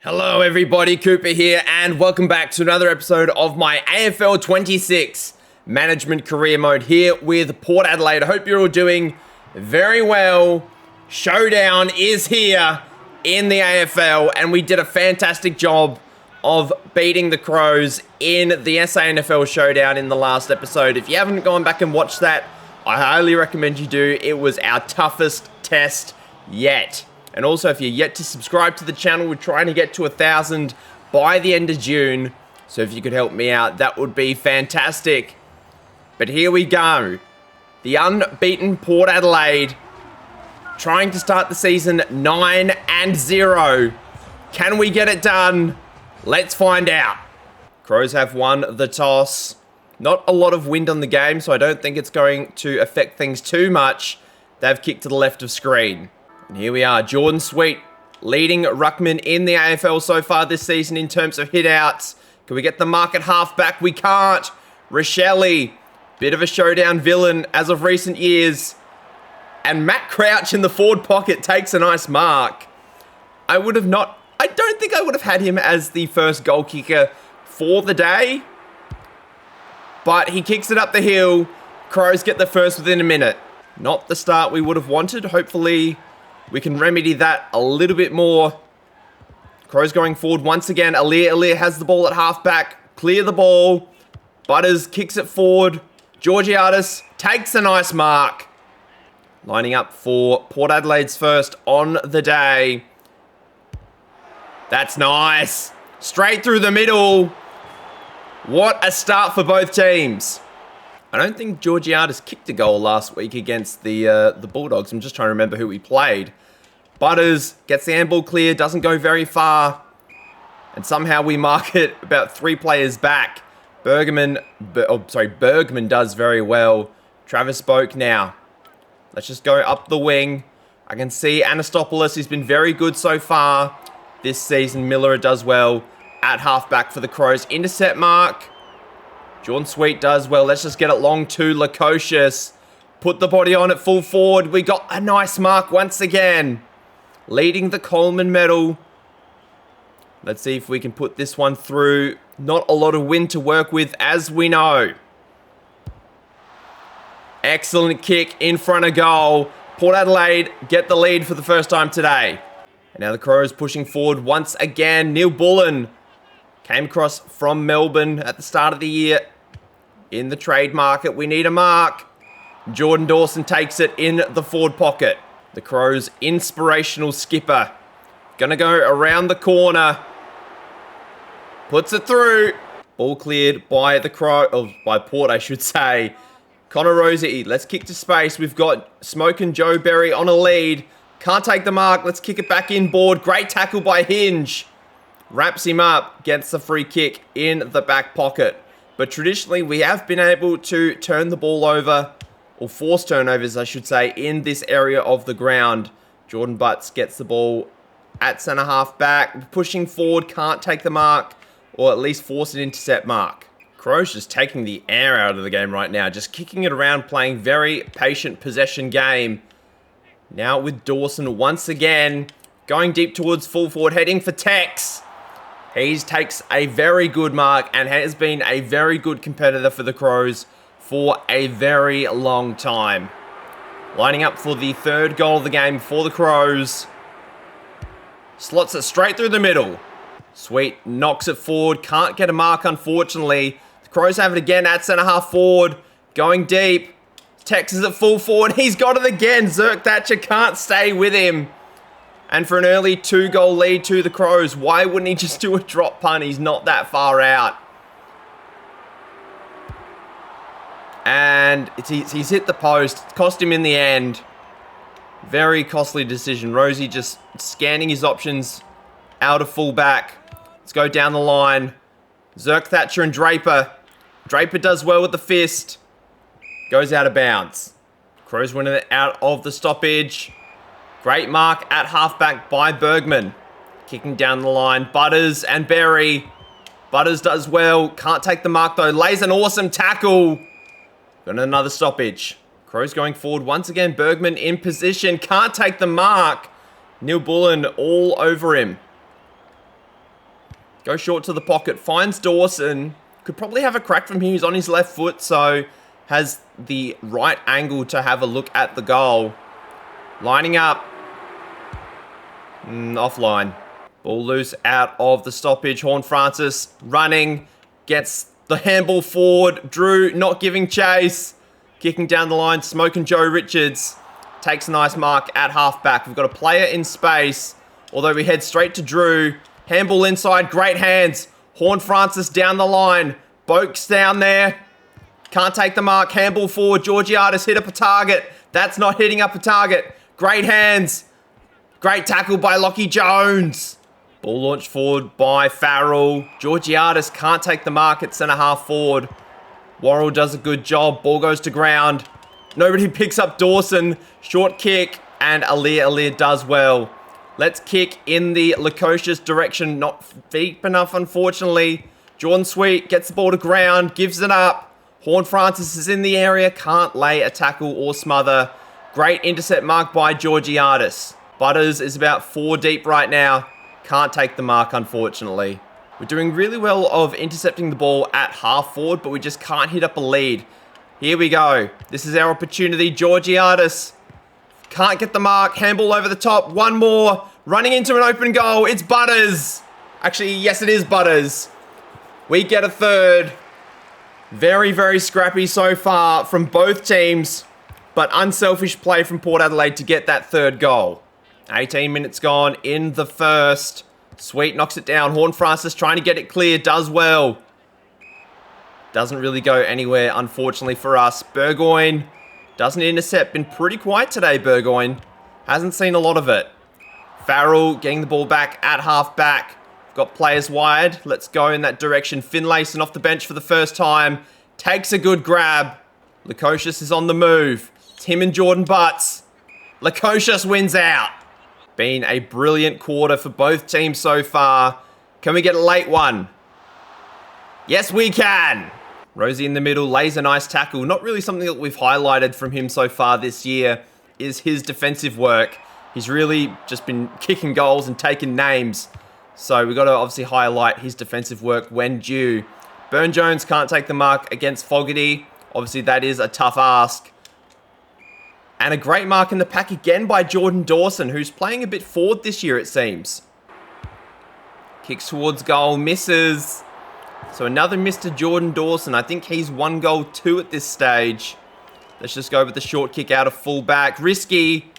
Hello everybody, Cooper here, and welcome back to another episode of my AFL 26 Management Career Mode here with Port Adelaide. I hope you're all doing very well. Showdown is here in the AFL, and we did a fantastic job of beating the Crows in the SANFL Showdown in the last episode. If you haven't gone back and watched that, I highly recommend you do. It was our toughest test yet. And also, if you're yet to subscribe to the channel, we're trying to get to 1,000 by the end of June. So if you could help me out, that would be fantastic. But here we go. The unbeaten Port Adelaide trying to start the season 9-0. Can we get it done? Let's find out. Crows have won the toss. Not a lot of wind on the game, so I don't think it's going to affect things too much. They've kicked to the left of screen. And here we are, Jordan Sweet leading ruckman in the AFL so far this season in terms of hit-outs. Can we get the mark at half-back? We can't. Rochelle, bit of a showdown villain as of recent years. And Matt Crouch in the forward pocket takes a nice mark. I don't think I would have had him as the first goal kicker for the day. But he kicks it up the hill. Crows get the first within a minute. Not the start we would have wanted. Hopefully we can remedy that a little bit more. Crows going forward once again. Alir has the ball at halfback. Clear the ball. Butters kicks it forward. Georgiadis takes a nice mark. Lining up for Port Adelaide's first on the day. That's nice. Straight through the middle. What a start for both teams. I don't think Georgiadis kicked a goal last week against the Bulldogs. I'm just trying to remember who he played. Butters gets the handball clear, doesn't go very far. And somehow we mark it about 3 players back. Bergman does very well. Travis Boak now. Let's just go up the wing. I can see Anastopoulos, he's been very good so far this season. Miller does well at halfback for the Crows. Intercept mark. Jordan Sweet does well. Let's just get it long to Lukosius. Put the body on at full forward. We got a nice mark once again. Leading the Coleman medal. Let's see if we can put this one through. Not a lot of wind to work with, as we know. Excellent kick in front of goal. Port Adelaide get the lead for the first time today. And now the Crows pushing forward once again. Neil Bullen came across from Melbourne at the start of the year in the trade market. We need a mark. Jordan Dawson takes it in the forward pocket. The Crows' inspirational skipper. Gonna go around the corner. Puts it through. Ball cleared by by Port, I should say. Connor Rosie, let's kick to space. We've got Smoke and Joe Berry on a lead. Can't take the mark. Let's kick it back inboard. Great tackle by Hinge. Wraps him up, gets the free kick in the back pocket. But traditionally, we have been able to turn the ball over, or force turnovers, I should say, in this area of the ground. Jordan Butts gets the ball at centre half back, pushing forward, can't take the mark, or at least force an intercept mark. Crows just taking the air out of the game right now, just kicking it around, playing very patient possession game. Now with Dawson once again, going deep towards full forward, heading for Tex. He takes a very good mark and has been a very good competitor for the Crows for a very long time. Lining up for the third goal of the game for the Crows. Slots it straight through the middle. Sweet knocks it forward. Can't get a mark, unfortunately. The Crows have it again at centre half forward. Going deep. Tex is at full forward. He's got it again. Zerk Thatcher can't stay with him. And for an early 2-goal lead to the Crows, why wouldn't he just do a drop punt? He's not that far out. And he's hit the post. Cost him in the end. Very costly decision. Rosie just scanning his options out of fullback. Let's go down the line. Zerk Thatcher and Draper. Draper does well with the fist. Goes out of bounds. Crows winning it out of the stoppage. Great mark at halfback by Bergman. Kicking down the line. Butters and Berry. Butters does well. Can't take the mark though. Lays an awesome tackle. Got another stoppage. Crows going forward once again. Bergman in position. Can't take the mark. Neil Bullen all over him. Go short to the pocket. Finds Dawson. Could probably have a crack from him. He's on his left foot, so has the right angle to have a look at the goal. Lining up. Offline. Ball loose out of the stoppage. Horne-Francis running. Gets the handball forward. Drew not giving chase. Kicking down the line. Smoking Joe Richards. Takes a nice mark at halfback. We've got a player in space. Although we head straight to Drew. Handball inside. Great hands. Horne-Francis down the line. Boak's down there. Can't take the mark. Handball forward. Georgiades hit up a target. That's not hitting up a target. Great hands. Great tackle by Lockie Jones. Ball launched forward by Farrell. Georgiades can't take the mark at centre half forward. Worrell does a good job. Ball goes to ground. Nobody picks up Dawson. Short kick. And Alir does well. Let's kick in the Lukosius direction. Not deep enough, unfortunately. Jordan Sweet gets the ball to ground. Gives it up. Horne-Francis is in the area. Can't lay a tackle or smother. Great intercept mark by Georgiades. Butters is about 4 deep right now. Can't take the mark, unfortunately. We're doing really well of intercepting the ball at half forward, but we just can't hit up a lead. Here we go. This is our opportunity. Georgiades can't get the mark. Handball over the top. One more. Running into an open goal. It's Butters. Actually, yes, it is Butters. We get a third. Very, very scrappy so far from both teams, but unselfish play from Port Adelaide to get that third goal. 18 minutes gone in the first. Sweet knocks it down. Horne-Francis trying to get it clear. Does well. Doesn't really go anywhere, unfortunately for us. Burgoyne doesn't intercept. Been pretty quiet today, Burgoyne. Hasn't seen a lot of it. Farrell getting the ball back at half back. Got players wide. Let's go in that direction. Finlayson off the bench for the first time. Takes a good grab. Lukosius is on the move. It's him and Jordan Butts. Lukosius wins out. Been a brilliant quarter for both teams so far. Can we get a late one? Yes, we can. Rosie in the middle lays a nice tackle. Not really something that we've highlighted from him so far this year is his defensive work. He's really just been kicking goals and taking names. So we've got to obviously highlight his defensive work when due. Burne-Jones can't take the mark against Fogarty. Obviously, that is a tough ask. And a great mark in the pack again by Jordan Dawson, who's playing a bit forward this year, it seems. Kicks towards goal, misses. So another miss to Jordan Dawson. I think he's 1 goal 2 at this stage. Let's just go with the short kick out of fullback. Risky.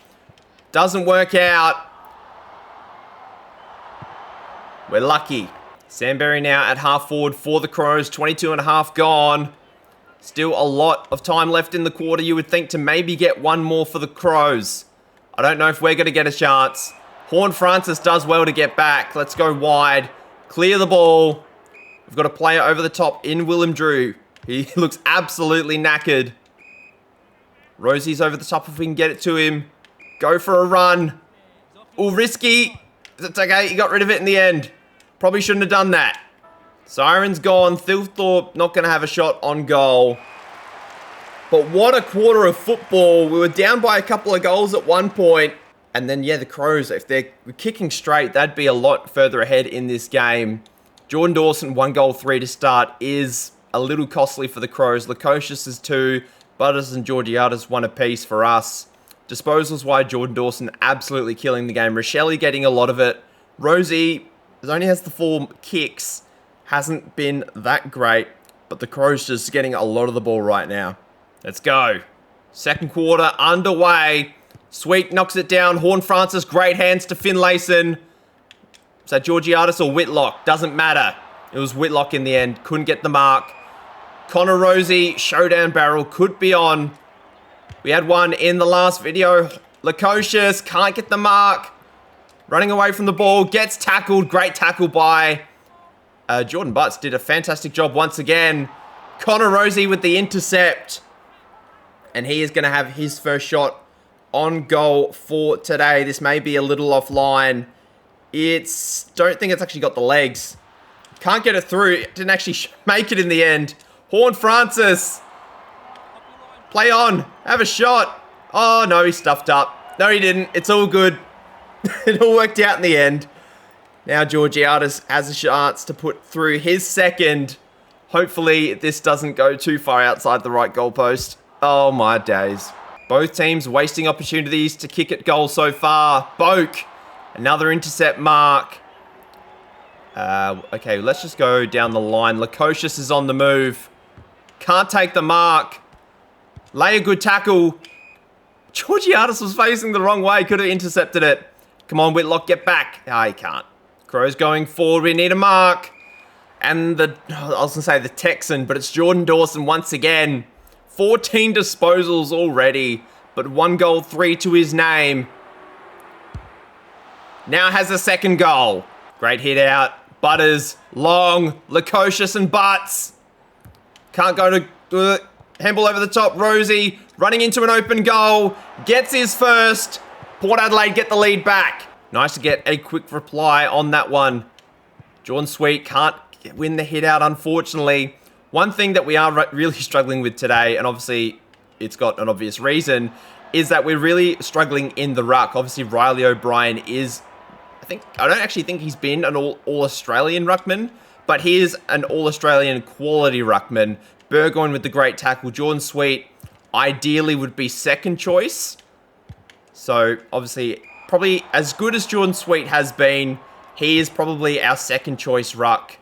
Doesn't work out. We're lucky. Samberry now at half forward for the Crows. 22 and a half gone. Still a lot of time left in the quarter. You would think to maybe get one more for the Crows. I don't know if we're going to get a chance. Horne-Francis does well to get back. Let's go wide. Clear the ball. We've got a player over the top in Willem Drew. He looks absolutely knackered. Rosie's over the top if we can get it to him. Go for a run. Ooh, risky. It's okay. He got rid of it in the end. Probably shouldn't have done that. Siren's gone. Thilthorpe not going to have a shot on goal. But what a quarter of football. We were down by a couple of goals at one point. And then, yeah, the Crows, if they're kicking straight, that'd be a lot further ahead in this game. Jordan Dawson, 1 goal 3 to start, is a little costly for the Crows. Lukosius is 2. Butters and Georgiades 1 apiece for us. Disposals wide, Jordan Dawson absolutely killing the game. Rochelle getting a lot of it. Rosie only has the 4 kicks. Hasn't been that great, but the Crows just getting a lot of the ball right now. Let's go. Second quarter underway. Sweet knocks it down. Horne-Francis, great hands to Finlayson. Is that Georgiades or Whitlock? Doesn't matter. It was Whitlock in the end. Couldn't get the mark. Connor Rosie, showdown barrel, could be on. We had one in the last video. Lukosius can't get the mark. Running away from the ball. Gets tackled. Great tackle by Jordan Butts. Did a fantastic job once again. Connor Rosie with the intercept. And he is going to have his first shot on goal for today. This may be a little offline. Don't think it's actually got the legs. Can't get it through. Didn't actually make it in the end. Horne-Francis. Play on. Have a shot. Oh, no, he stuffed up. No, he didn't. It's all good. It all worked out in the end. Now Georgiades has a chance to put through his second. Hopefully this doesn't go too far outside the right goalpost. Oh my days. Both teams wasting opportunities to kick at goal so far. Boak, another intercept mark. Okay, let's just go down the line. Lukosius is on the move. Can't take the mark. Lay a good tackle. Georgiades was facing the wrong way. Could have intercepted it. Come on, Whitlock, get back. Ah, he can't. Crows going forward. We need a mark. And I was going to say the Texan, but it's Jordan Dawson once again. 14 disposals already, but 1 goal, 3 to his name. Now has a second goal. Great hit out. Butters, Long, Lukosius and Butts. Can't go to handball over the top. Rosie running into an open goal. Gets his first. Port Adelaide get the lead back. Nice to get a quick reply on that one. Jordan Sweet can't win the hit out, unfortunately. One thing that we are really struggling with today, and obviously it's got an obvious reason, is that we're really struggling in the ruck. Obviously, Riley O'Brien is, I don't actually think he's been an all-Australian ruckman, but he is an all-Australian quality ruckman. Burgoyne with the great tackle. Jordan Sweet ideally would be second choice. So, obviously, probably as good as Jordan Sweet has been, he is probably our second choice ruck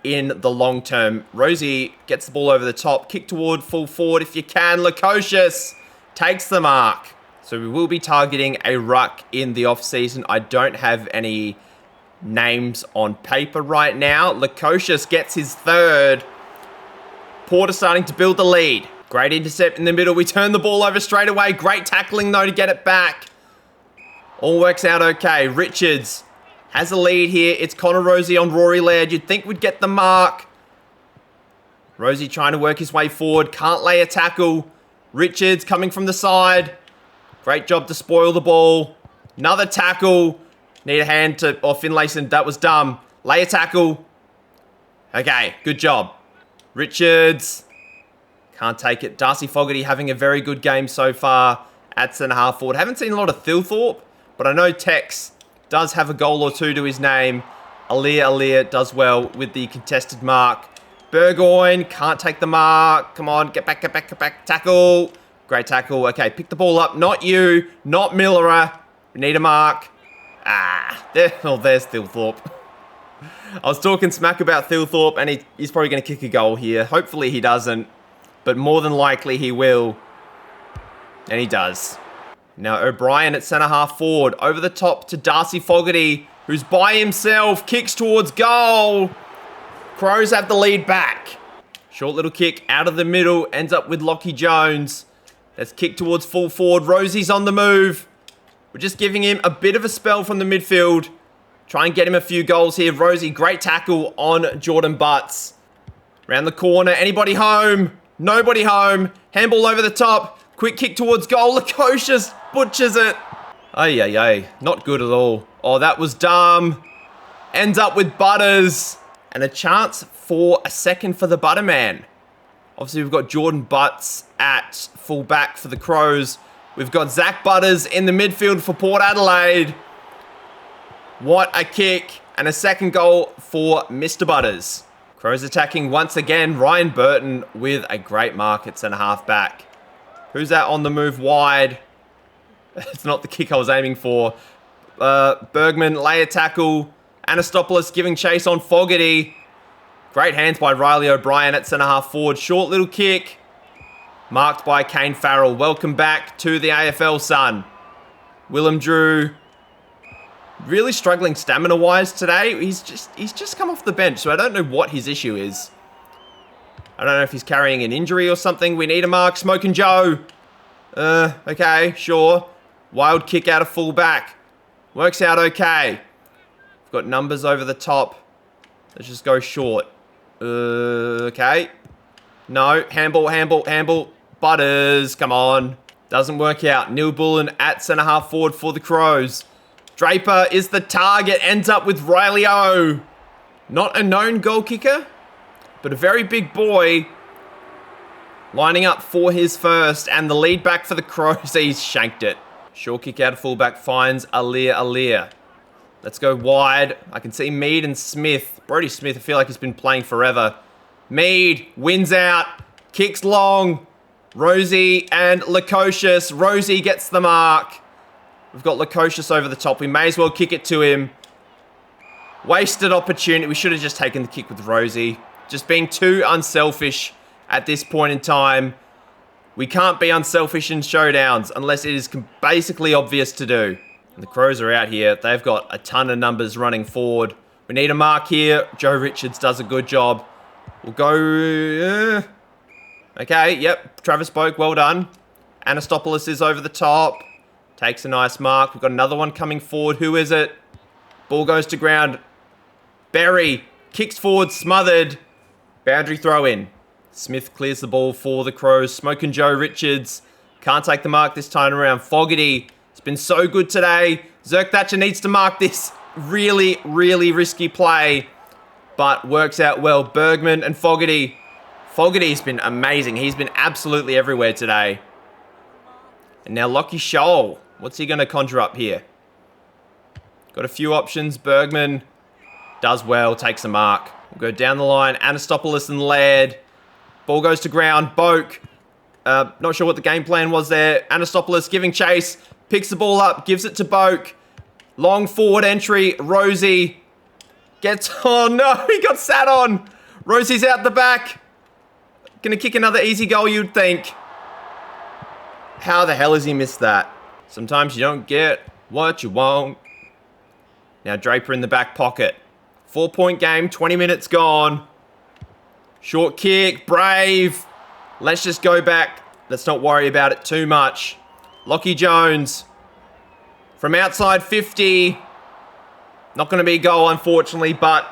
in the long term. Rosie gets the ball over the top. Kick toward full forward if you can. Lukosius takes the mark. So we will be targeting a ruck in the off-season. I don't have any names on paper right now. Lukosius gets his third. Porter starting to build the lead. Great intercept in the middle. We turn the ball over straight away. Great tackling, though, to get it back. All works out okay. Richards has a lead here. It's Connor Rosie on Rory Laird. You'd think we'd get the mark. Rosie trying to work his way forward. Can't lay a tackle. Richards coming from the side. Great job to spoil the ball. Another tackle. Need a hand to... Oh, Finlayson, that was dumb. Lay a tackle. Okay, good job. Richards. Can't take it. Darcy Fogarty having a very good game so far at centre-half forward. Haven't seen a lot of Thilthorpe, but I know Tex does have a goal or two to his name. Alir does well with the contested mark. Burgoyne can't take the mark. Come on, get back, get back, get back. Tackle. Great tackle. Okay, pick the ball up. Not you, not Millerer. We need a mark. There's Thilthorpe. I was talking smack about Thilthorpe, and he's probably going to kick a goal here. Hopefully he doesn't, but more than likely he will. And he does. Now O'Brien at centre-half forward. Over the top to Darcy Fogarty, who's by himself. Kicks towards goal. Crows have the lead back. Short little kick out of the middle. Ends up with Lockie Jones. Let's kick towards full forward. Rosie's on the move. We're just giving him a bit of a spell from the midfield. Try and get him a few goals here. Rosie, great tackle on Jordan Butts. Round the corner. Anybody home? Nobody home. Handball over the top. Quick kick towards goal. Lukosius butchers it. Ay. Not good at all. Oh, that was dumb. Ends up with Butters. And a chance for a second for the Butterman. Obviously, we've got Jordan Butts at fullback for the Crows. We've got Zach Butters in the midfield for Port Adelaide. What a kick. And a second goal for Mr. Butters. Crows attacking once again. Ryan Burton with a great mark at centre-half back. Who's that on the move wide? It's not the kick I was aiming for. Bergman, lay a tackle. Anastopoulos giving chase on Fogarty. Great hands by Riley O'Brien at centre-half forward. Short little kick. Marked by Kane Farrell. Welcome back to the AFL, son. Willem Drew. Really struggling stamina-wise today. He's just come off the bench, so I don't know what his issue is. I don't know if he's carrying an injury or something. We need a mark. Smoking Joe. Okay, sure. Wild kick out of full-back. Works out okay. We've got numbers over the top. Let's just go short. Okay. No. Handball. Butters. Come on. Doesn't work out. Neil Bullen at centre-half forward for the Crows. Draper is the target. Ends up with Riley O. Not a known goal kicker, but a very big boy. Lining up for his first. And the lead back for the Crows. He's shanked it. Short kick out of fullback finds Alir. Let's go wide. I can see Mead and Smith. Brodie Smith, I feel like he's been playing forever. Mead wins out. Kicks long. Rosie and Lukosius. Rosie gets the mark. We've got Lukosius over the top. We may as well kick it to him. Wasted opportunity. We should have just taken the kick with Rosie. Just being too unselfish at this point in time. We can't be unselfish in showdowns unless it is basically obvious to do. And the Crows are out here. They've got a ton of numbers running forward. We need a mark here. Joe Richards does a good job. We'll go... Okay, yep. Travis Boak, well done. Anastopoulos is over the top. Takes a nice mark. We've got another one coming forward. Who is it? Ball goes to ground. Berry kicks forward, smothered. Boundary throw in. Smith clears the ball for the Crows. Smoking Joe Richards. Can't take the mark this time around. Fogarty. It's been so good today. Zerk Thatcher needs to mark this. Really, really risky play. But works out well. Bergman and Fogarty. Fogarty's been amazing. He's been absolutely everywhere today. And now Lockie Scholl. What's he going to conjure up here? Got a few options. Bergman does well. Takes a mark. We'll go down the line. Anastopoulos and Laird. Ball goes to ground. Boak. Not sure what the game plan was there. Anastopoulos giving chase. Picks the ball up. Gives it to Boak. Long forward entry. Rosie gets... Oh no, he got sat on. Rosie's out the back. Gonna kick another easy goal, you'd think. How the hell has he missed that? Sometimes you don't get what you want. Now Draper in the back pocket. 4-point game, 20 minutes gone. Short kick, Brave. Let's just go back. Let's not worry about it too much. Lockie Jones. From outside 50. Not going to be a goal, unfortunately, but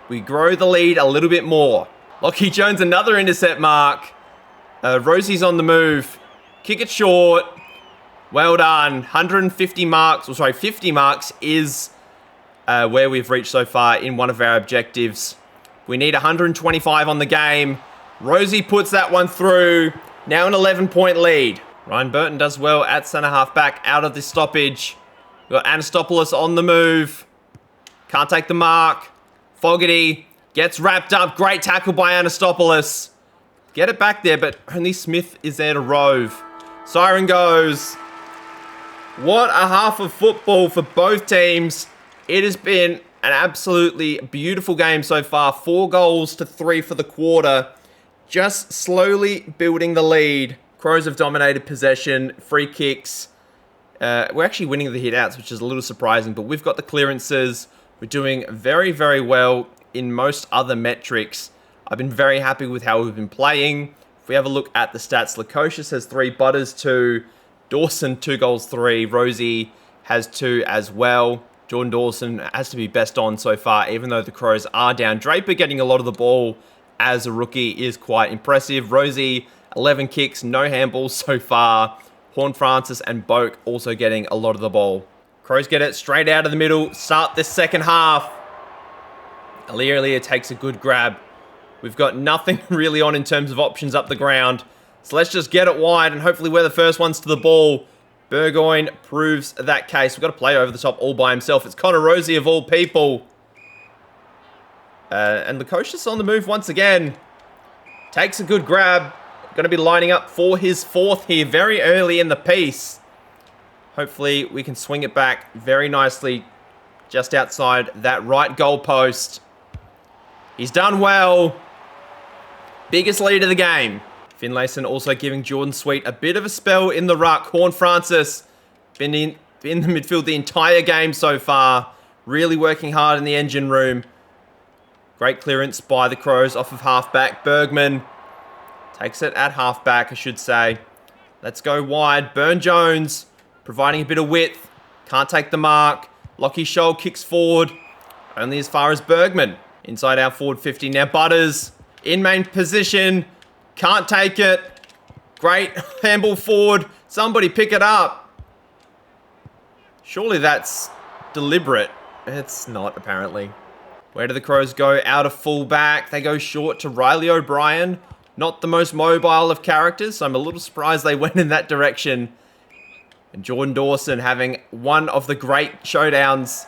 we grow the lead a little bit more. Lockie Jones, another intercept mark. Rosie's on the move. Kick it short. Well done. 150 marks, or sorry, 50 marks is where we've reached so far in one of our objectives. We need 125 on the game. Rosie puts that one through. Now an 11-point lead. Ryan Burton does well at centre-half back out of this stoppage. We've got Anastopoulos on the move. Can't take the mark. Fogarty gets wrapped up. Great tackle by Anastopoulos. Get it back there, but only Smith is there to rove. Siren goes. What a half of football for both teams. It has been an absolutely beautiful game so far. 4 goals to 3 for the quarter. Just slowly building the lead. Crows have dominated possession, free kicks. We're actually winning the hit-outs, which is a little surprising, but we've got the clearances. We're doing very, very well in most other metrics. I've been very happy with how we've been playing. If we have a look at the stats, Lukosius has 3, Butters 2, Dawson 2 goals 3, Rosie has 2 as well. Jordan Dawson has to be best on so far, even though the Crows are down. Draper getting a lot of the ball as a rookie is quite impressive. Rosie, 11 kicks, no handballs so far. Horn Francis and Boak also getting a lot of the ball. Crows get it straight out of the middle. Start this second half. Alia takes a good grab. We've got nothing really on in terms of options up the ground. So let's just get it wide and hopefully we're the first ones to the ball. Burgoyne proves that case. We've got a player over the top all by himself. It's Connor Rosie of all people. And Lukosius on the move once again. Takes a good grab. Going to be lining up for his 4th here very early in the piece. Hopefully we can swing it back very nicely just outside that right goal post. He's done well. Biggest lead of the game. Finlayson also giving Jordan Sweet a bit of a spell in the ruck. Horn Francis been in the midfield the entire game so far. Really working hard in the engine room. Great clearance by the Crows off of halfback. Bergman takes it at halfback, I should say. Let's go wide. Burn Jones providing a bit of width. Can't take the mark. Lockie Scholl kicks forward. Only as far as Bergman. Inside our forward 50. Now Butters in main position. Can't take it. Great handball forward. Somebody pick it up. Surely that's deliberate. It's not, apparently. Where do the Crows go? Out of fullback. They go short to Riley O'Brien. Not the most mobile of characters, so I'm a little surprised they went in that direction. And Jordan Dawson having one of the great showdowns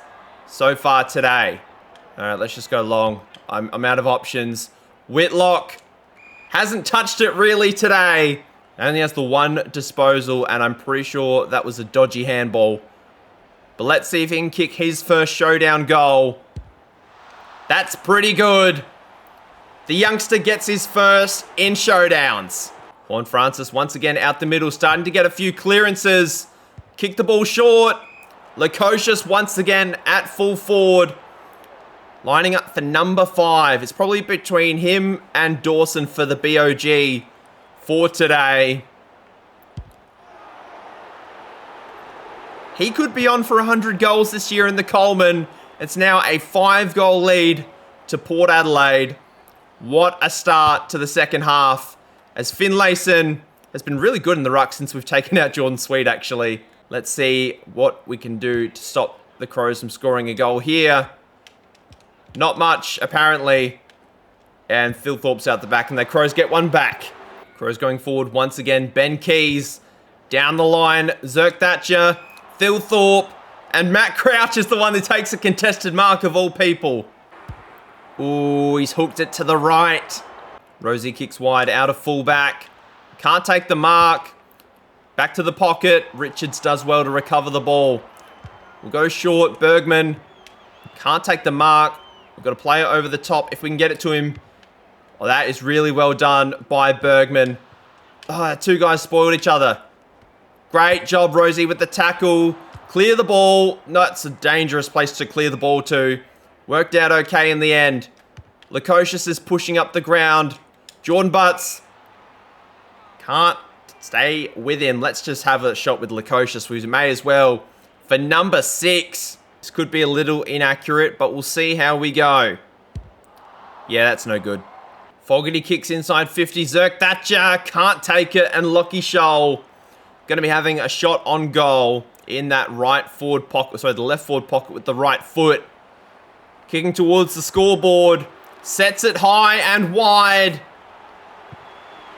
so far today. All right, let's just go long. I'm out of options. Whitlock hasn't touched it really today. Only has the one disposal, and I'm pretty sure that was a dodgy handball. But let's see if he can kick his first showdown goal. That's pretty good. The youngster gets his first in showdowns. Horne-Francis once again out the middle, starting to get a few clearances. Kick the ball short. Lukosius once again at full forward. Lining up for number 5. It's probably between him and Dawson for the BOG for today. He could be on for 100 goals this year in the Coleman. It's now a 5-goal lead to Port Adelaide. What a start to the second half, as Finlayson has been really good in the ruck since we've taken out Jordan Sweet, actually. Let's see what we can do to stop the Crows from scoring a goal here. Not much, apparently. And Thilthorpe's out the back, and the Crows get one back. Crows going forward once again. Ben Keys down the line. Zerk Thatcher, Thilthorpe, and Matt Crouch is the one who takes a contested mark of all people. Ooh, he's hooked it to the right. Rosie kicks wide out of fullback. Can't take the mark. Back to the pocket. Richards does well to recover the ball. We'll go short. Bergman can't take the mark. We've got to play it over the top if we can get it to him. Oh, that is really well done by Bergman. Oh, two guys spoiled each other. Great job, Rosie, with the tackle. Clear the ball. No, it's a dangerous place to clear the ball to. Worked out okay in the end. Lukosius is pushing up the ground. Jordan Butts can't stay with him. Let's just have a shot with Lukosius. We may as well. For number 6. This could be a little inaccurate, but we'll see how we go. Yeah, that's no good. Fogarty kicks inside 50. Zerk Thatcher can't take it. And Lockie Scholl going to be having a shot on goal in that right forward pocket. Sorry, the left forward pocket with the right foot. Kicking towards the scoreboard. Sets it high and wide.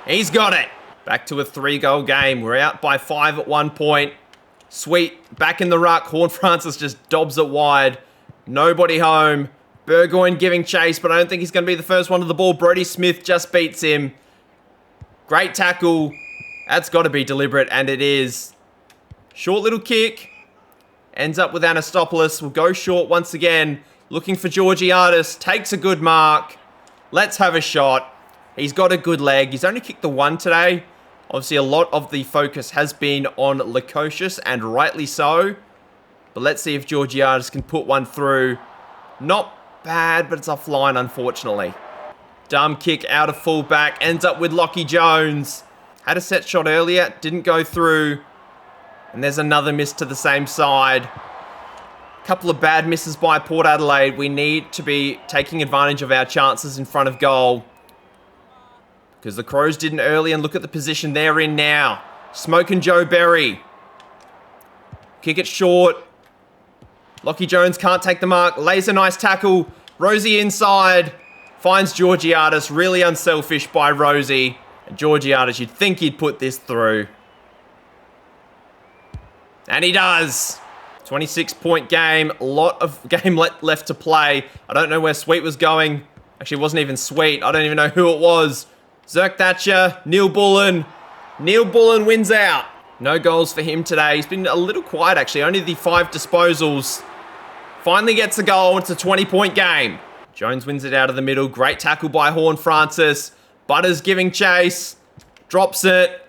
He's got it. Back to a 3-goal game. We're out by 5 at one point. Sweet. Back in the ruck. Horne-Francis just dobs it wide. Nobody home. Burgoyne giving chase, but I don't think he's going to be the first one to the ball. Brodie Smith just beats him. Great tackle. That's got to be deliberate, and it is. Short little kick. Ends up with Anastopoulos. We'll go short once again. Looking for Georgiadis. Takes a good mark. Let's have a shot. He's got a good leg. He's only kicked the one today. Obviously, a lot of the focus has been on Lukosius, and rightly so. But let's see if Georgiadis can put one through. Not bad, but it's offline, unfortunately. Dumb kick out of fullback. Ends up with Lockie Jones. Had a set shot earlier. Didn't go through. And there's another miss to the same side. Couple of bad misses by Port Adelaide. We need to be taking advantage of our chances in front of goal. Because the Crows didn't early, and look at the position they're in now. Smoking Joe Berry. Kick it short. Lockie Jones can't take the mark. Lays a nice tackle. Rosie inside. Finds Georgiadis. Really unselfish by Rosie. And Georgiadis, you'd think he'd put this through. And he does. 26-point game. A lot of game left to play. I don't know where Sweet was going. Actually, it wasn't even Sweet. I don't even know who it was. Zerk Thatcher. Neil Bullen. Neil Bullen wins out. No goals for him today. He's been a little quiet, actually. Only the 5 disposals. Finally gets a goal. It's a 20-point game. Jones wins it out of the middle. Great tackle by Horne-Francis. Butters giving chase. Drops it.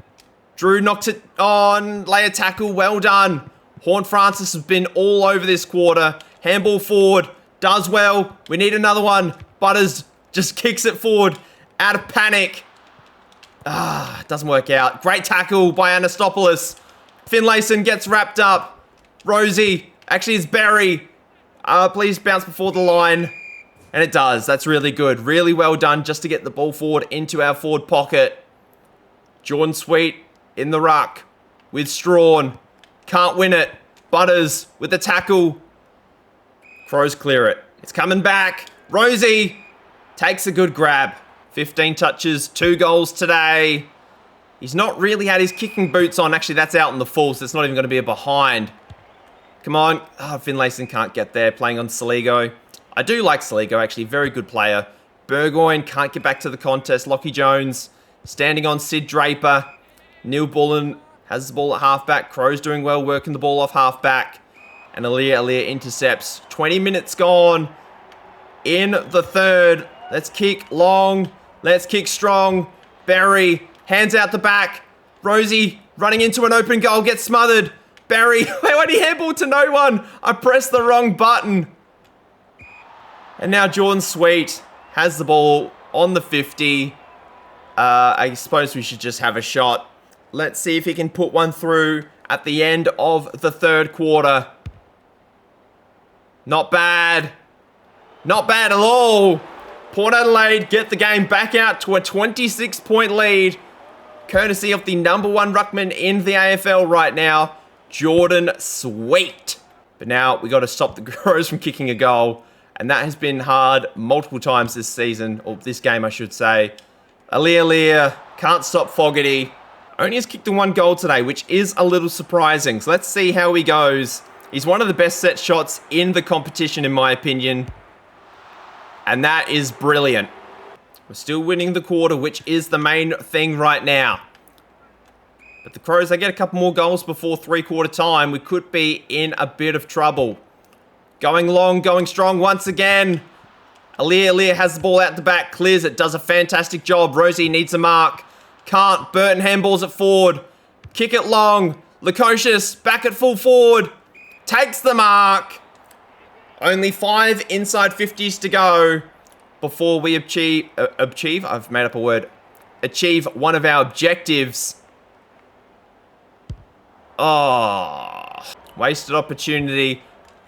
Drew knocks it on. Lay a tackle. Well done. Horne-Francis has been all over this quarter. Handball forward. Does well. We need another one. Butters just kicks it forward. Out of panic. It doesn't work out. Great tackle by Anastopoulos. Finlayson gets wrapped up. Rosie. Actually, it's Berry. Please bounce before the line. And it does. That's really good. Really well done just to get the ball forward into our forward pocket. Jordan Sweet in the ruck with Strawn. Can't win it. Butters with the tackle. Crows clear it. It's coming back. Rosie takes a good grab. 15 touches, 2 goals today. He's not really had his kicking boots on. Actually, that's out in the full, so it's not even going to be a behind. Come on. Oh, Finlayson can't get there, playing on Saligo. I do like Saligo, actually. Very good player. Burgoyne can't get back to the contest. Lockie Jones standing on Sid Draper. Neil Bullen has the ball at halfback. Crows doing well, working the ball off halfback. And Alia intercepts. 20 minutes gone in the third. Let's kick long. Let's kick strong. Barry, hands out the back. Rosie running into an open goal, gets smothered. Barry, why did he handball to no one? I pressed the wrong button. And now Jordan Sweet has the ball on the 50. I suppose we should just have a shot. Let's see if he can put one through at the end of the third quarter. Not bad. Not bad at all. Port Adelaide get the game back out to a 26-point lead, courtesy of the #1 ruckman in the AFL right now, Jordan Sweet. But now we got to stop the Crows from kicking a goal, and that has been hard multiple times this season, or this game I should say. Alia can't stop Fogarty. Only has kicked the 1 goal today, which is a little surprising. So let's see how he goes. He's one of the best set shots in the competition, in my opinion. And that is brilliant. We're still winning the quarter, which is the main thing right now. But the Crows, they get a couple more goals before 3-quarter time. We could be in a bit of trouble. Going long, going strong once again. Alia has the ball out the back, clears it, does a fantastic job. Rosie needs a mark. Can't. Burton handballs it forward. Kick it long. Lukosius back at full forward. Takes the mark. Only 5 inside 50s to go before we achieve, I've made up a word, achieve one of our objectives. Oh, wasted opportunity.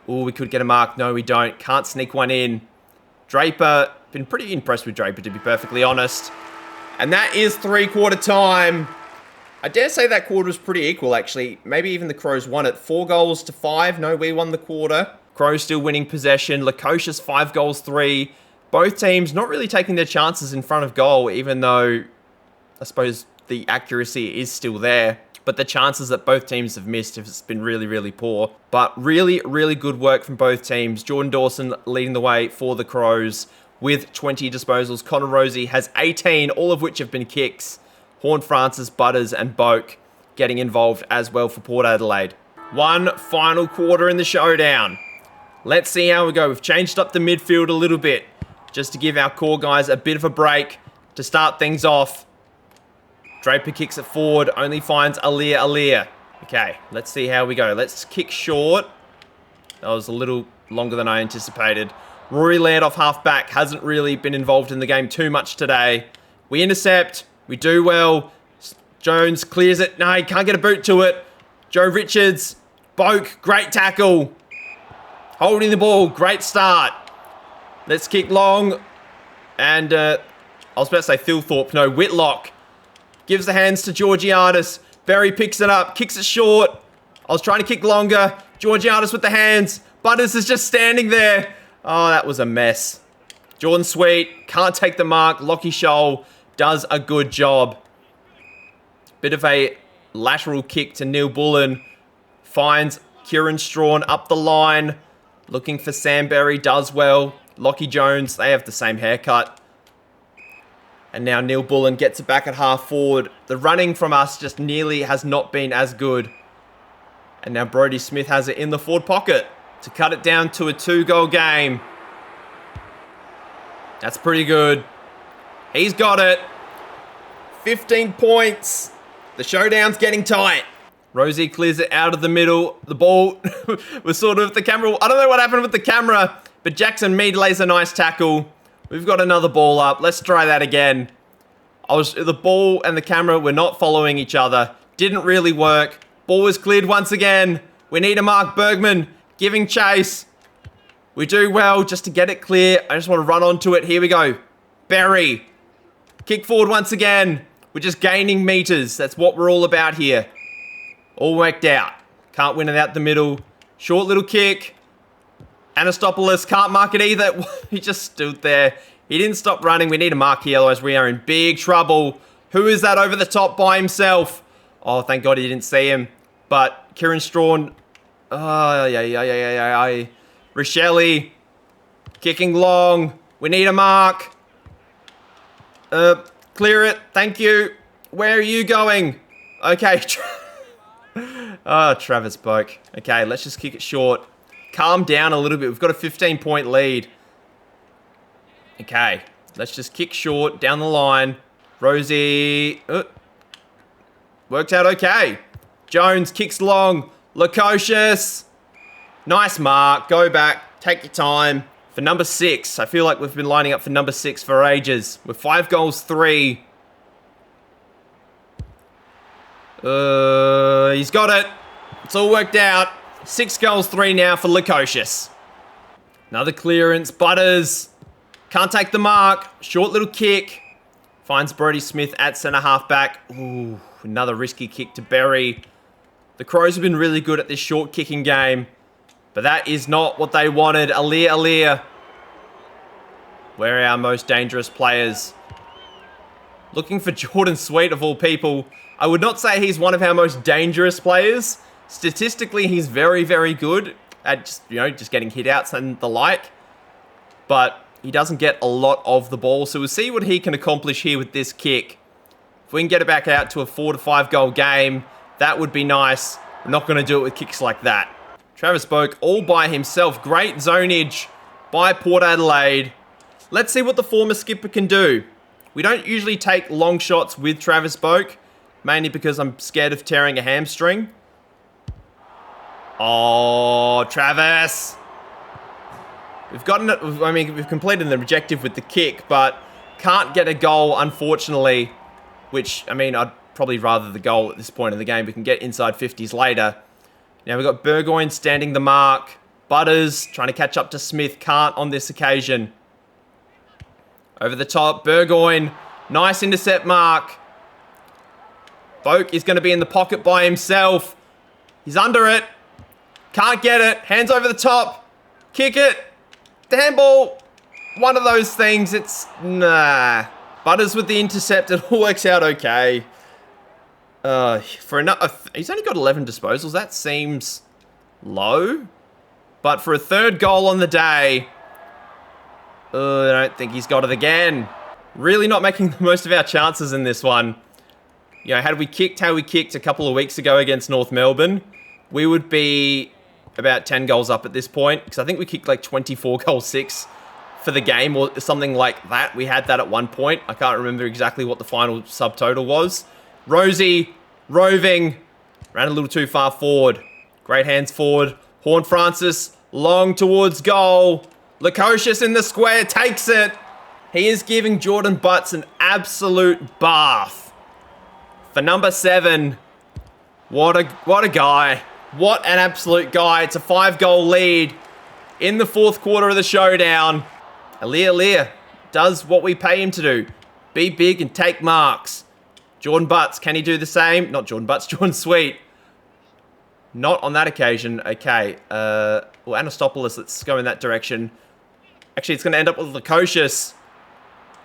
Oh, we could get a mark. No, we don't. Can't sneak one in. Draper, been pretty impressed with Draper, to be perfectly honest. And that is 3-quarter time. I dare say that quarter was pretty equal, actually. Maybe even the Crows won it. 4 goals to 5. No, we won the quarter. Crows still winning possession. Lukosius 5 goals, 3. Both teams not really taking their chances in front of goal, even though I suppose the accuracy is still there. But the chances that both teams have missed have been really, really poor. But really, really good work from both teams. Jordan Dawson leading the way for the Crows with 20 disposals. Connor Rosie has 18, all of which have been kicks. Horn Francis, Butters and Boak getting involved as well for Port Adelaide. 1 final quarter in the showdown. Let's see how we go. We've changed up the midfield a little bit just to give our core guys a bit of a break to start things off. Draper kicks it forward, only finds Alia. Okay, let's see how we go. Let's kick short. That was a little longer than I anticipated. Rory Laird off half-back hasn't really been involved in the game too much today. We intercept. We do well. Jones clears it. No, he can't get a boot to it. Joe Richards. Boak, great tackle. Holding the ball, great start. Let's kick long. And I was about to say Thilthorpe. No, Whitlock. Gives the hands to Georgiadis. Berry picks it up, kicks it short. I was trying to kick longer. Georgiadis with the hands. Butters is just standing there. Oh, that was a mess. Jordan Sweet can't take the mark. Lockie Scholl does a good job. Bit of a lateral kick to Neil Bullen. Finds Kieran Strawn up the line. Looking for Sam Berry, does well. Lockie Jones, they have the same haircut. And now Neil Bullen gets it back at half forward. The running from us just nearly has not been as good. And now Brodie Smith has it in the forward pocket to cut it down to a 2-goal game. That's pretty good. He's got it. 15 points. The showdown's getting tight. Rosie clears it out of the middle. The ball was sort of the camera. I don't know what happened with the camera, but Jackson Mead lays a nice tackle. We've got another ball up. Let's try that again. The ball and the camera were not following each other. Didn't really work. Ball was cleared once again. We need a mark. Bergman giving chase. We do well just to get it clear. I just want to run onto it. Here we go. Berry. Kick forward once again. We're just gaining meters. That's what we're all about here. All worked out. Can't win it out the middle. Short little kick. Anastopoulos can't mark it either. He just stood there. He didn't stop running. We need a mark here, otherwise we are in big trouble. Who is that over the top by himself? Oh, thank God he didn't see him. But Kieran Strawn, Oh, yeah. Rochelle, kicking long. We need a mark. Clear it. Thank you. Where are you going? Okay. Oh, Travis Boak. Okay, let's just kick it short. Calm down a little bit. We've got a 15-point lead. Okay, let's just kick short down the line. Rosie. Worked out okay. Jones kicks long. Lukosius. Nice mark. Go back. Take your time. For number 6. I feel like we've been lining up for number 6 for ages. We're 5 goals, 3. He's got it. It's all worked out. 6 goals, 3 now for Lukosius. Another clearance. Butters. Can't take the mark. Short little kick. Finds Brodie Smith at centre half back. Ooh, another risky kick to Berry. The Crows have been really good at this short kicking game. But that is not what they wanted. Alir. Where are our most dangerous players? Looking for Jordan Sweet of all people. I would not say he's one of our most dangerous players. Statistically, he's very, very good at just getting hit outs and the like. But he doesn't get a lot of the ball. So we'll see what he can accomplish here with this kick. If we can get it back out to a 4 to 5 goal game, that would be nice. We're not going to do it with kicks like that. Travis Boak all by himself. Great zonage by Port Adelaide. Let's see what the former skipper can do. We don't usually take long shots with Travis Boak, mainly because I'm scared of tearing a hamstring. Oh, Travis. We've completed the objective with the kick, but can't get a goal, unfortunately, which, I'd probably rather the goal at this point in the game. We can get inside 50s later. Now we've got Burgoyne standing the mark. Butters trying to catch up to Smith. Can't on this occasion. Over the top. Burgoyne. Nice intercept mark. Boak is going to be in the pocket by himself. He's under it. Can't get it. Hands over the top. Kick it. Handball. One of those things. It's... Nah. Butters with the intercept. It all works out okay. He's only got 11 disposals. That seems low. But for a third goal on the day, I don't think he's got it again. Really not making the most of our chances in this one. Had we kicked how we kicked a couple of weeks ago against North Melbourne, we would be about 10 goals up at this point. Because I think we kicked like 24 goal 6 for the game or something like that. We had that at one point. I can't remember exactly what the final subtotal was. Rosie, roving, ran a little too far forward. Great hands forward. Horne-Francis, long towards goal. Lukosius in the square, takes it. He is giving Jordan Butts an absolute bath. For number 7, what a guy. What an absolute guy. It's a 5-goal lead in the 4th quarter of the showdown. Alir does what we pay him to do. Be big and take marks. Jordan Butts, can he do the same? Not Jordan Butts, Jordan Sweet. Not on that occasion. Okay. Anastopoulos, let's go in that direction. Actually, it's going to end up with Lukosius.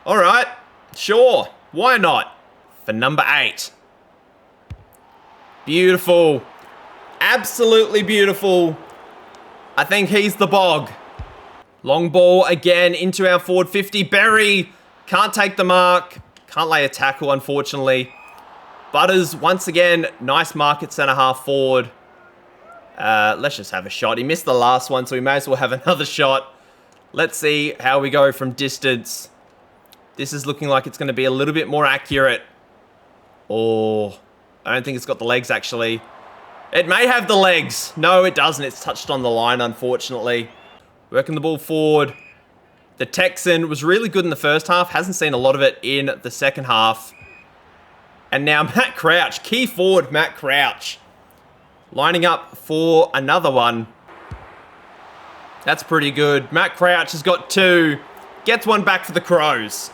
All right. Sure. Why not? For number 8. Beautiful. Absolutely beautiful. I think he's the bog. Long ball again into our forward 50. Berry can't take the mark. Can't lay a tackle, unfortunately. Butters, once again, nice mark at centre half forward. Let's just have a shot. He missed the last one, so we may as well have another shot. Let's see how we go from distance. This is looking like it's going to be a little bit more accurate. Oh, I don't think it's got the legs, actually. It may have the legs. No, it doesn't. It's touched on the line, unfortunately. Working the ball forward. The Texan was really good in the first half. Hasn't seen a lot of it in the second half. And now Matt Crouch. Key forward, Matt Crouch. Lining up for another one. That's pretty good. Matt Crouch has got 2. Gets one back for the Crows.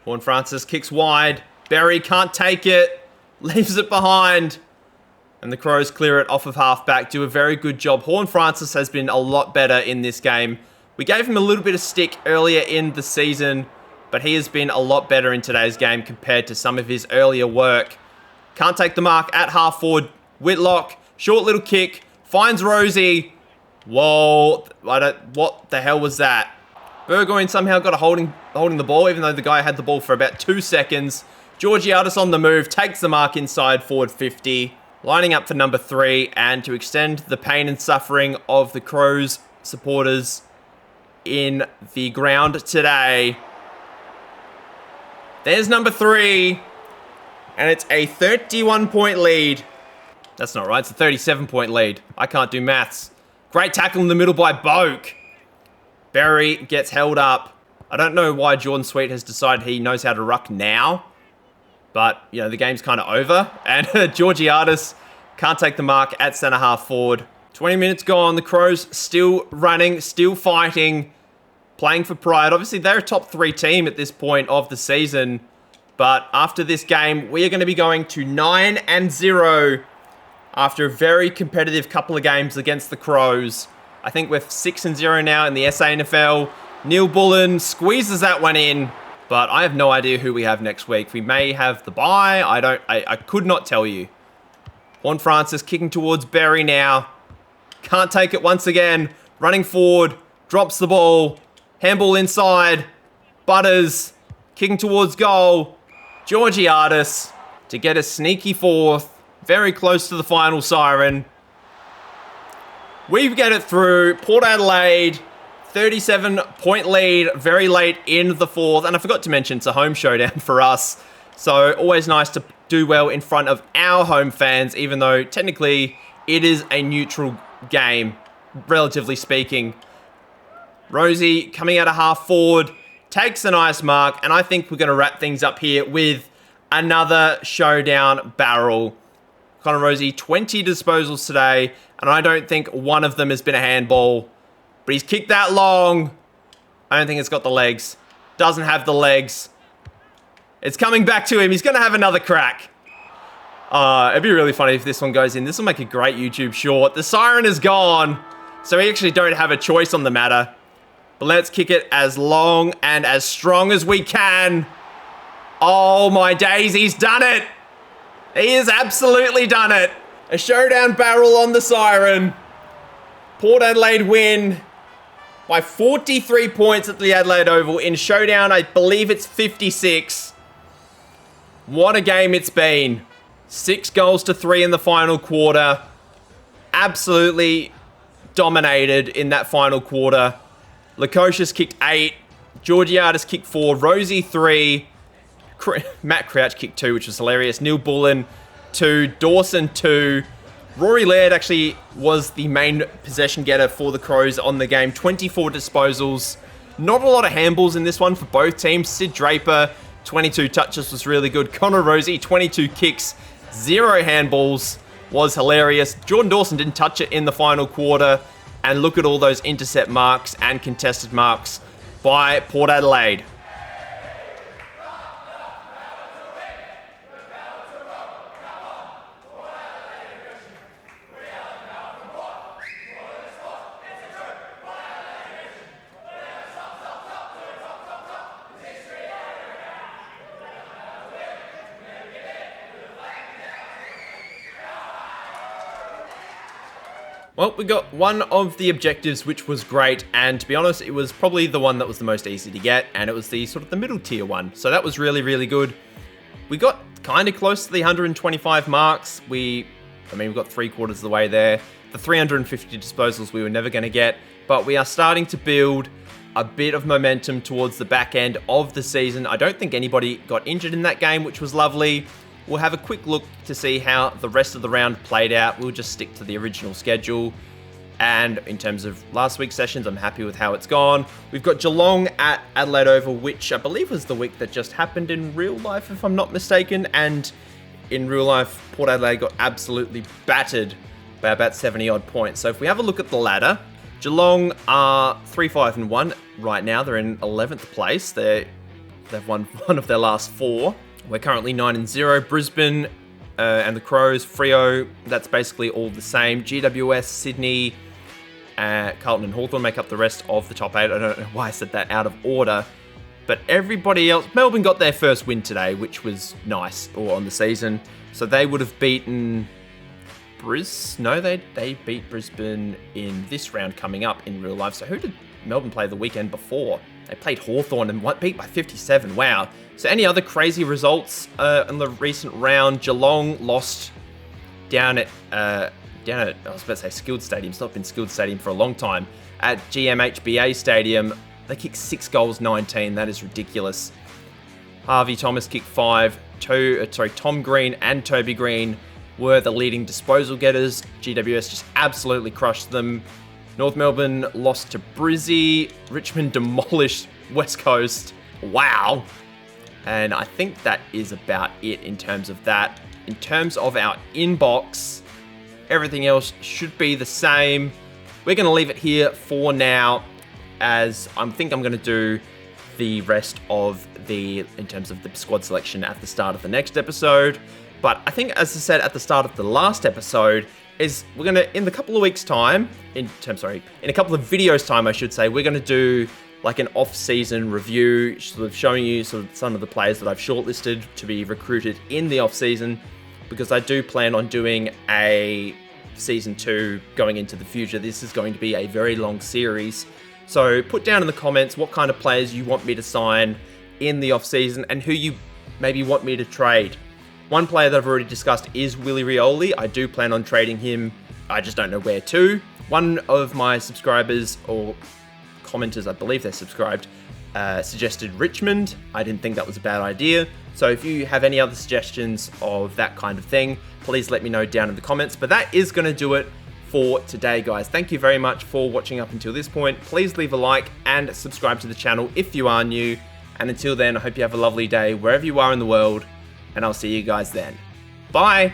Horne-Francis kicks wide. Berry can't take it. Leaves it behind. And the Crows clear it off of halfback. Do a very good job. Horne-Francis has been a lot better in this game. We gave him a little bit of stick earlier in the season, but he has been a lot better in today's game compared to some of his earlier work. Can't take the mark at half forward. Whitlock, short little kick. Finds Rosie. Whoa. What the hell was that? Burgoyne somehow got a holding the ball, even though the guy had the ball for about 2 seconds. Georgiadis on the move, takes the mark inside forward 50. Lining up for number 3, and to extend the pain and suffering of the Crows supporters in the ground today. There's number 3, and it's a 31-point lead. That's not right, it's a 37-point lead. I can't do maths. Great tackle in the middle by Boak. Berry gets held up. I don't know why Jordan Sweet has decided he knows how to ruck now, but, you know, the game's kind of over, and Georgiadis can't take the mark at centre-half forward. 20 minutes gone, the Crows still running, still fighting, playing for pride. Obviously, they're a top 3 team at this point of the season, but after this game, we are going to be going to 9-0 after a very competitive couple of games against the Crows. I think we're 6-0 now in the SANFL. Neil Bullen squeezes that one in, but I have no idea who we have next week. We may have the bye. I could not tell you. Juan Francis kicking towards Berry now. Can't take it once again. Running forward. Drops the ball. Handball inside. Butters kicking towards goal. Georgiadis to get a sneaky 4th. Very close to the final siren. We get it through. Port Adelaide, 37-point lead, very late in the 4th. And I forgot to mention, it's a home showdown for us. So always nice to do well in front of our home fans, even though technically it is a neutral game, relatively speaking. Rosie coming out of half forward, takes a nice mark. And I think we're going to wrap things up here with another showdown barrel. Connor Rosie, 20 disposals today, and I don't think one of them has been a handball. But he's kicked that long. I don't think it's got the legs. Doesn't have the legs. It's coming back to him. He's going to have another crack. It'd be really funny if this one goes in. This will make a great YouTube short. The siren is gone, so we actually don't have a choice on the matter. But let's kick it as long and as strong as we can. Oh my days, he's done it. He has absolutely done it. A showdown barrel on the siren. Port Adelaide win by 43 points at the Adelaide Oval. In showdown, I believe it's 56. What a game it's been. 6 goals to 3 in the final quarter. Absolutely dominated in that final quarter. Lukosius kicked 8. Georgiadis kicked 4. Rosie 3. Matt Crouch kicked 2, which was hilarious. Neil Bullen 2. Dawson 2. Rory Laird actually was the main possession getter for the Crows on the game. 24 disposals. Not a lot of handballs in this one for both teams. Sid Draper, 22 touches, was really good. Connor Rosie, 22 kicks, 0 handballs, was hilarious. Jordan Dawson didn't touch it in the final quarter. And look at all those intercept marks and contested marks by Port Adelaide. Well, we got one of the objectives, which was great, and to be honest, it was probably the one that was the most easy to get, and it was the sort of the middle tier one. So that was really, really good. We got kind of close to the 125 marks. We got 3/4 of the way there. The 350 disposals we were never going to get, but we are starting to build a bit of momentum towards the back end of the season. I don't think anybody got injured in that game, which was lovely. We'll have a quick look to see how the rest of the round played out. We'll just stick to the original schedule. And in terms of last week's sessions, I'm happy with how it's gone. We've got Geelong at Adelaide Oval, which I believe was the week that just happened in real life, if I'm not mistaken. And in real life, Port Adelaide got absolutely battered by about 70 odd points. So if we have a look at the ladder, Geelong are 3-5-1 right now. They're in 11th place. They've won one of their last 4. We're currently 9-0. Brisbane and the Crows, Freo, that's basically all the same. GWS, Sydney, Carlton and Hawthorn make up the rest of the top 8. I don't know why I said that out of order. But everybody else, Melbourne got their first win today, which was nice, or on the season. So they would have beaten No, they beat Brisbane in this round coming up in real life. So who did Melbourne play the weekend before? They played Hawthorn and beat by 57. Wow. So any other crazy results in the recent round? Geelong lost down at I was about to say Skilled Stadium. It's not been Skilled Stadium for a long time. At GMHBA Stadium, they kicked 6 goals, 19. That is ridiculous. Harvey Thomas kicked 5. Tom Green and Toby Green were the leading disposal getters. GWS just absolutely crushed them. North Melbourne lost to Brizzy. Richmond demolished West Coast. Wow. And I think that is about it in terms of that. In terms of our inbox, everything else should be the same. We're going to leave it here for now, as I think I'm going to do the rest of in terms of the squad selection at the start of the next episode. But I think, as I said at the start of the last episode, is we're going to, in a couple of weeks' time, in a couple of videos' time, I should say, we're going to do like an off-season review, sort of showing you sort of some of the players that I've shortlisted to be recruited in the off-season, because I do plan on doing a season 2 going into the future. This is going to be a very long series. So put down in the comments what kind of players you want me to sign in the off-season and who you maybe want me to trade. One player that I've already discussed is Willie Rioli. I do plan on trading him. I just don't know where to. One of my subscribers or commenters, I believe they're subscribed, suggested Richmond. I didn't think that was a bad idea. So if you have any other suggestions of that kind of thing, please let me know down in the comments. But that is going to do it for today, guys. Thank you very much for watching up until this point. Please leave a like and subscribe to the channel if you are new. And until then, I hope you have a lovely day wherever you are in the world, and I'll see you guys then. Bye!